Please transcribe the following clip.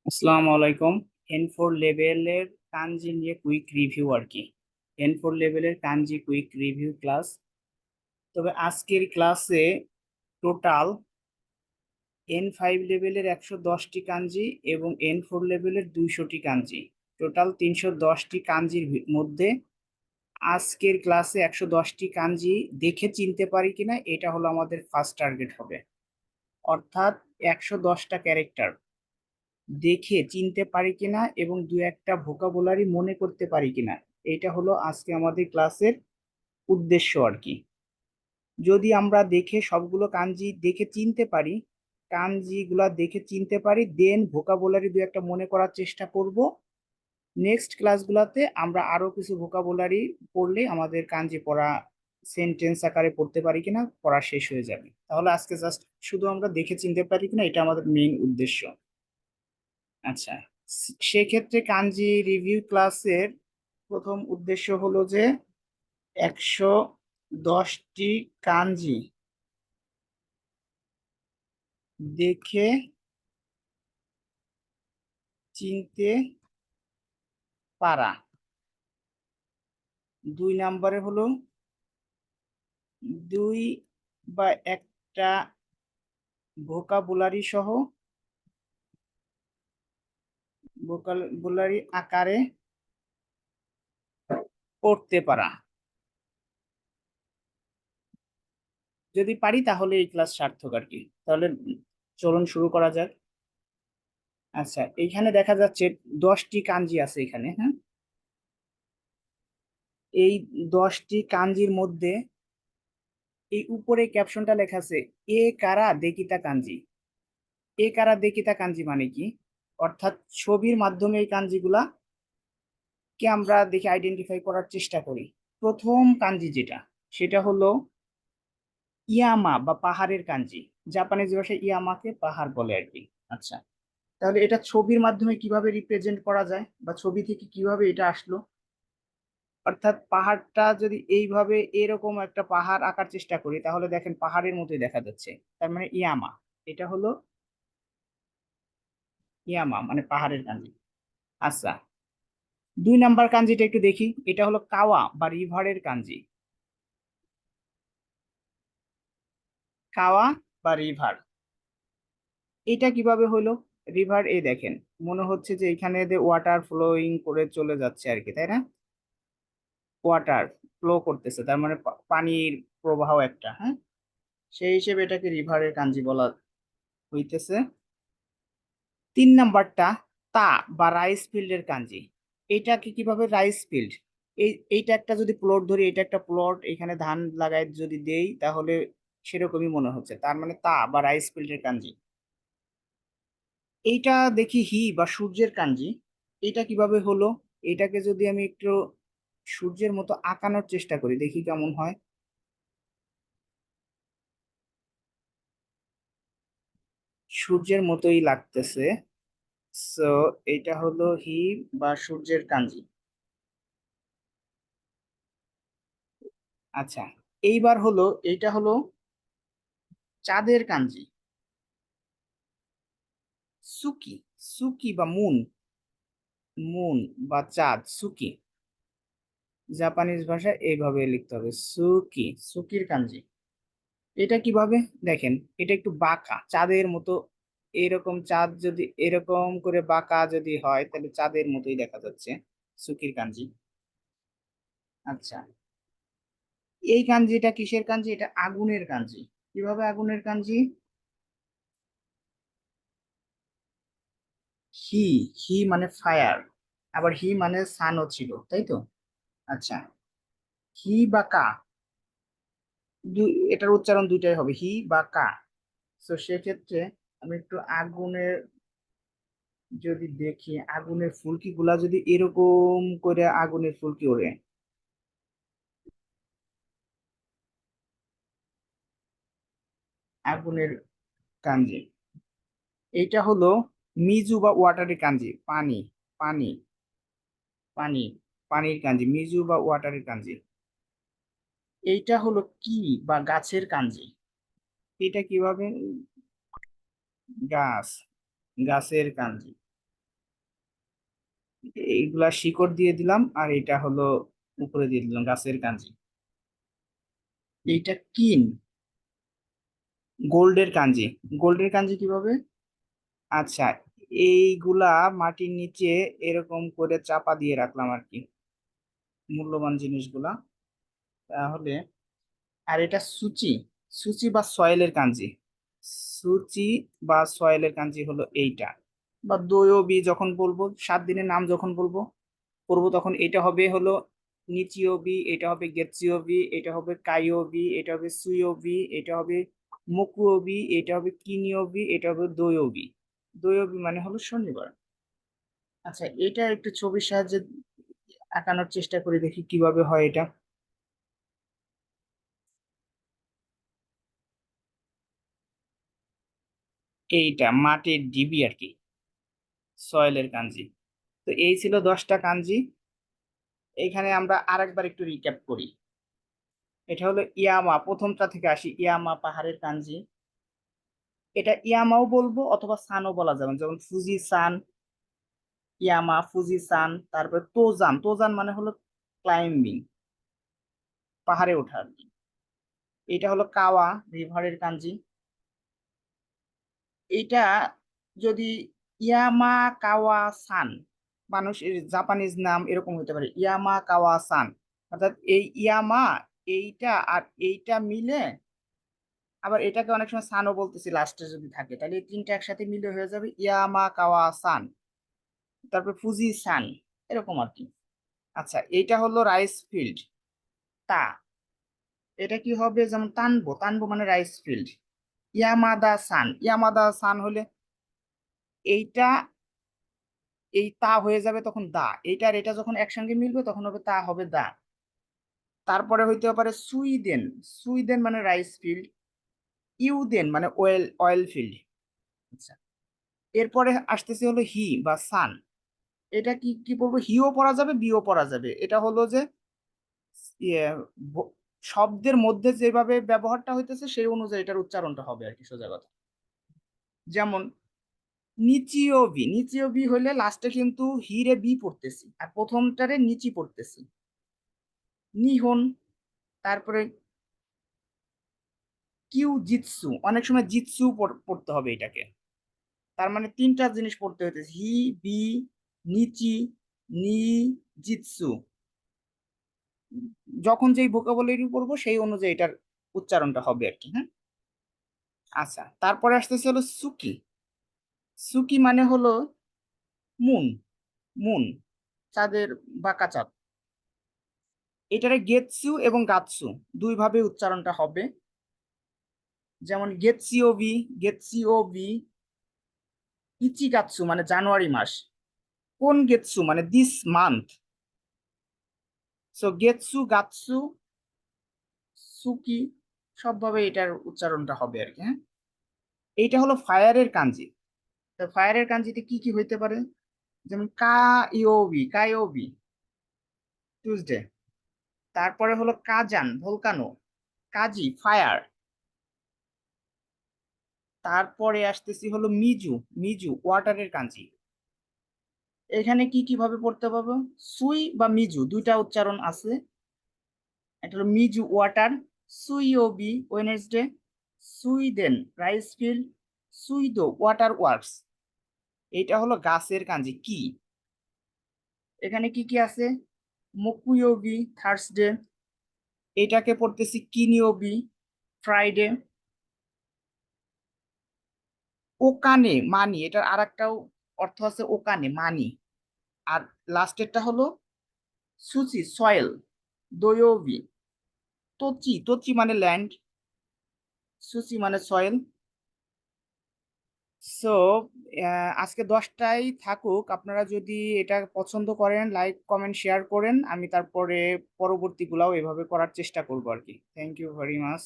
আসসালামু আলাইকুম। N4 লেভেলের কাঞ্জি নিয়ে কুইক রিভিউ আর কি। N4 লেভেলের কাঞ্জি কুইক রিভিউ ক্লাস। তবে আজকের ক্লাসে টোটাল N5 লেভেলের 110টি কাঞ্জি এবং N4 লেভেলের 200টি কাঞ্জি, টোটাল 310টি কাঞ্জির মধ্যে আজকের ক্লাসে 110টি কাঞ্জি দেখে চিনতে পারি কিনা এটা হলো আমাদের ফার্স্ট টার্গেট হবে। অর্থাৎ 110টা ক্যারেক্টার দেখে চিনতে পারি কিনা এবং দু একটা ভোকাবুলারি মনে করতে পারি কিনা, এটা হলো আজকে আমাদের ক্লাসের উদ্দেশ্য আর কি। যদি আমরা দেখে সবগুলো কাঞ্জি দেখে চিনতে পারি, কাঞ্জিগুলা দেখে চিনতে পারি, দেন ভোকাবুলারি দু একটা মনে করার চেষ্টা করব। নেক্সট ক্লাসগুলোতে আমরা আরো কিছু ভোকাবুলারি পড়লে আমাদের কাঞ্জি পড়া সেন্টেন্স আকারে পড়তে পারি কিনা পড়া শেষ হয়ে যাবে। তাহলে আজকে জাস্ট শুধু আমরা দেখে চিনতে পারি কিনা এটা আমাদের মেইন উদ্দেশ্য। আচ্ছা, সেক্ষেত্রে কাঞ্জি রিভিউ ক্লাসের প্রথম উদ্দেশ্য হলো যে 110টি কাঞ্জি দেখে চিনতে পারা। 2 নম্বরে হলো দুই বা একটা ভোকাবুলারি সহ ভোকাবুলারি আকারে পড়তে পারা। যদি পারি তাহলে এই ক্লাস সার্থক আর কি। তাহলে চলুন শুরু করা যাক। আচ্ছা, এইখানে দেখা যাচ্ছে 10টি কাঞ্জি আছে এখানে, হ্যাঁ। এই 10টি কাঞ্জির মধ্যে এই উপরে ক্যাপশনটা লেখা আছে এ কারা দেকিতা কাঞ্জি। এ কারা দেকিতা কাঞ্জি মানে কি? অর্থাৎ ছবির মাধ্যমে এই কাঞ্জিগুলা কে আমরা দেখে আইডেন্টিফাই করার চেষ্টা করি। প্রথম কাঞ্জি যেটা, সেটা হলো ইয়ামা বা পাহাড়ের কাঞ্জি। জাপানিজ ভাষায় ইয়ামাকে পাহাড় বলে আর কি। আচ্ছা, তাহলে এটা ছবির মাধ্যমে কিভাবে রিপ্রেজেন্ট করা যায় বা ছবি থেকে কিভাবে এটা আসলো? অর্থাৎ পাহাড়টা যদি এইভাবে এরকম একটা পাহাড় আঁকার চেষ্টা করি তাহলে দেখেন পাহাড়ের মতোই দেখা যাচ্ছে, তার মানে ইয়ামা। এটা হলো ইয়ামা মানে পাহাড়ের কাঞ্জি। আচ্ছা, 2 নাম্বার কাঞ্জিটা একটু দেখি। এটা হলো কাওয়া বা রিভারের কাঞ্জি। কাওয়া বা রিভার, এটা কিভাবে হলো? রিভার, এই দেখেন মনে হচ্ছে যে এখানে ওয়াটার ফ্লোয়িং করে চলে যাচ্ছে আর কি, তাই না? ওয়াটার ফ্লো করতেছে, তার মানে পানির প্রবাহ একটা, হ্যাঁ। সেই হিসেবে এটাকে রিভারের কাঞ্জি বলা হইতেছে। 3 নাম্বারটা তা বা রাইস ফিল্ডের কাঞ্জি। এইটাকে কিভাবে রাইস ফিল্ড, এইটা একটা যদি প্লট ধরি, এটা একটা প্লট, এখানে ধান লাগাই যদি দেই তাহলে সেরকমই মনে হচ্ছে, তার মানে তা বা রাইস ফিল্ডের কাঞ্জি। এইটা দেখি হি বা সূর্যের কাঞ্জি। এটা কিভাবে হলো? এটাকে যদি আমি একটু সূর্যের মতো আঁকানোর চেষ্টা করি দেখি কেমন হয়। সূর্যের মতোই লাগতেছে। সো এটা হলো হি বা সূর্যের কাঞ্জি। আচ্ছা, এইবার হলো এইটা হলো চাঁদের কাঞ্জি। সুকি, সুকি বা মুন, মুন বা চাঁদ, সুকি। জাপানিজ ভাষায় এইভাবে লিখতে হবে সুকি, সুকির কাঞ্জি। এটা কিভাবে? দেখেন এটা একটু বাঁকা চাঁদের মতো। এরকম চাঁদ যদি এরকম করে বাঁকা যদি হয় তাহলে চাঁদের মতোই দেখা যাচ্ছে, সুকির কাঞ্জি। আচ্ছা, এই কাঞ্জিটা কিসের কাঞ্জি? এটা আগুনের কাঞ্জি। কিভাবে আগুনের কাঞ্জি? হি, হি মানে ফায়ার, আবার হি মানে সানও ছিল, তাই তো? আচ্ছা, হি বা কা, এটার উচ্চারণ দুইটাই হবে, হি বা কা। তো সেক্ষেত্রে আমি একটু আগুনের যদি দেখি, আগুনের ফুলকি গুলা যদি এরকম করে আগুনের ফুলকি ওড়ে, আগুনের কাঞ্জি। এইটা হলো মিজু বা ওয়াটারি কাঞ্জি, পানি, পানি, পানি, পানির কাঞ্জি, মিজু বা ওয়াটারি কাঞ্জি। এইটা হলো কি বা গাছের কাঞ্জি। এটা কিভাবে? গাছ, গাছের কাঞ্জি। এইগুলা শিকড় দিয়ে দিলাম, আর এটা হলো উপরে দিয়ে দিলাম গাছের কাঞ্জি। এইটা কিন, গোল্ডের কাঞ্জি। গোল্ডের কাঞ্জি কিভাবে? আচ্ছা, এইগুলা মাটির নিচে এরকম করে চাপা দিয়ে রাখলাম আর কি, মূল্যবান জিনিসগুলা। তাহলে আর এটা সুচি, সুচি বা সয়েলের কাঞ্জি। সুচি বা সয়েলের কাঞ্জি হলো এইটা। বা দোয়বী যখন বলবো, 7 দিনের নাম যখন বলবো করবো, তখন এটা হবে হলো নিচিওবি, এটা হবে গেচিওবি, এটা হবে কাইওবি, এটা হবে সুয়োবি, এটা হবে মকুওবি, এটা হবে কিনিওবি, এটা হবে দোয়বি। দোয়বি মানে হলো শনিবার। আচ্ছা, এটা একটু ছবির সাহায্যে আঁকানোর চেষ্টা করে দেখি কিভাবে হয় এটা। এইটা মাটির ডিবি আর কি, সয়েলের কাঞ্জি। তো এই ছিল 10টা কাঞ্জি। এখানে আমরা আরেকবার একটু রিক্যাপ করি। এটা হলো ইয়ামা, প্রথমটা থেকে আসি, ইয়ামা পাহাড়ের কাঞ্জি। এটা ইয়ামাও বলবো অথবা সানও বলা যাবে, যেমন ফুজি সান, ইয়ামা, ফুজি সান। তারপরে তোজান, তোজান মানে হলো ক্লাইম্বিং, পাহাড়ে ওঠা আর কি। এটা হলো কাওয়া, রিভারের কাঞ্জি। এটা যদি ইয়ামা কাওয়া সান, মানুষের জাপানিজ নাম এরকম হতে পারে, ইয়ামা কাওয়া সান। অর্থাৎ এই ইয়ামা, এইটা আর এইটা মিলে, আবার এটাকে অনেক সময় সানও বলতেছি লাস্টে যদি থাকে, তাহলে এই তিনটা একসাথে মিলে হয়ে যাবে ইয়ামা কাওয়া সান। তারপর ফুজি সান, এরকম আর কি। আচ্ছা, এইটা হলো রাইস ফিল্ড, তা। এটা কি হবে? যেমন তানবো, তানবো মানে রাইস ফিল্ড। ইয়ামাদা সান, ইয়ামাদা সান হলে এইটা, এই তা হয়ে যাবে তখন দা, এইটা আর এটা যখন একসঙ্গে মিলবে তখন হবে তা, হবে দা। তারপরে হইতে পারে সুইডেন, সুইডেন মানে রাইস ফিল্ড। ইউদেন মানে অয়েল, অয়েল ফিল্ড। আচ্ছা, এরপরে আসতেছে হলো হি বা সান। এটা কি কি বলবো, হিও পড়া যাবে, বিও পড়া যাবে। এটা হলো যে ইয়ে, শব্দের মধ্যে যেভাবে ব্যবহারটা হইতেছে সেই অনুযায়ী এটার উচ্চারণটা হবে আর কি, সোজা কথা। যেমন নিচিওবি, নিচিওবি হলে লাস্টে কিন্তু হিরে বি পড়তেছি আর প্রথমটারে নিচি পড়তেছি। নিহন, তারপরে কিউ জিতসু, অনেক সময় জিতসু পড়তে হবে এটাকে। তার মানে তিনটা জিনিস পড়তে হইতেছে, হি, বি, নিচি, নি, জিতসু। যখন যেই ভোকাবুলারি পড়বো সেই অনুযায়ী এটার উচ্চারণটা হবে আর কি, হ্যাঁ। আচ্ছা, তারপরে আসতেছে হলো সুকি। সুকি মানে হলো মুন, মুন, চাঁদের বাঁকা চাঁদ। এটারে গেতসু এবং গাতসু দুই ভাবে উচ্চারণটা হবে। যেমন গেতসিওবি, গেতসিওবি। ইচিগাতসু মানে জানুয়ারি মাস, কোন গেতসু মানে দিস মান্থ। সো গেতসু, গাতসু, সুকি, সবভাবে এটার উচ্চারণটা হবে আর কি, হ্যাঁ। এইটা হলো ফায়ারের কাঞ্জি। তো ফায়ারের কাঞ্জিতে কি কি হইতে পারে? যেমন কাইওবি, কাইওবি, টিউসডে। তারপরে হলো কাজান, ভলকানো। কাজি, ফায়ার। তারপরে আসতেছি হলো মিজু, মিজু ওয়াটারের কাঞ্জি। এখানে কি কিভাবে পড়তে পারবো? সুই বা মিজু দুইটা উচ্চারণ আছে। এটা হলো মিজু ওয়াটার, সুইওবি ওয়েনেসডে, সুইডেন রাইস ফিল্ড, সুইডো ওয়াটার ওয়ার্কস। এটা হলো গাছের কাঞ্জি কি। এখানে কি কি আছে? মকুয়োবি থার্সডে, এটাকে পড়তেছি কিনিওবি ফ্রাইডে। ওকানে মানি, এটার আর একটাও অর্থ আছে ওকানে মানি। আর লাস্টেরটা হলো সুচি সয়েল, দোয়োবি। তোচি, তোচি মানে ল্যান্ড, সুচি মানে সয়েল। সো আজকে 10টাই থাকুক। আপনারা যদি এটা পছন্দ করেন, লাইক কমেন্ট শেয়ার করেন, আমি তারপরে পরবর্তীগুলাও এভাবে করার চেষ্টা করবো আর কি। Thank you very much.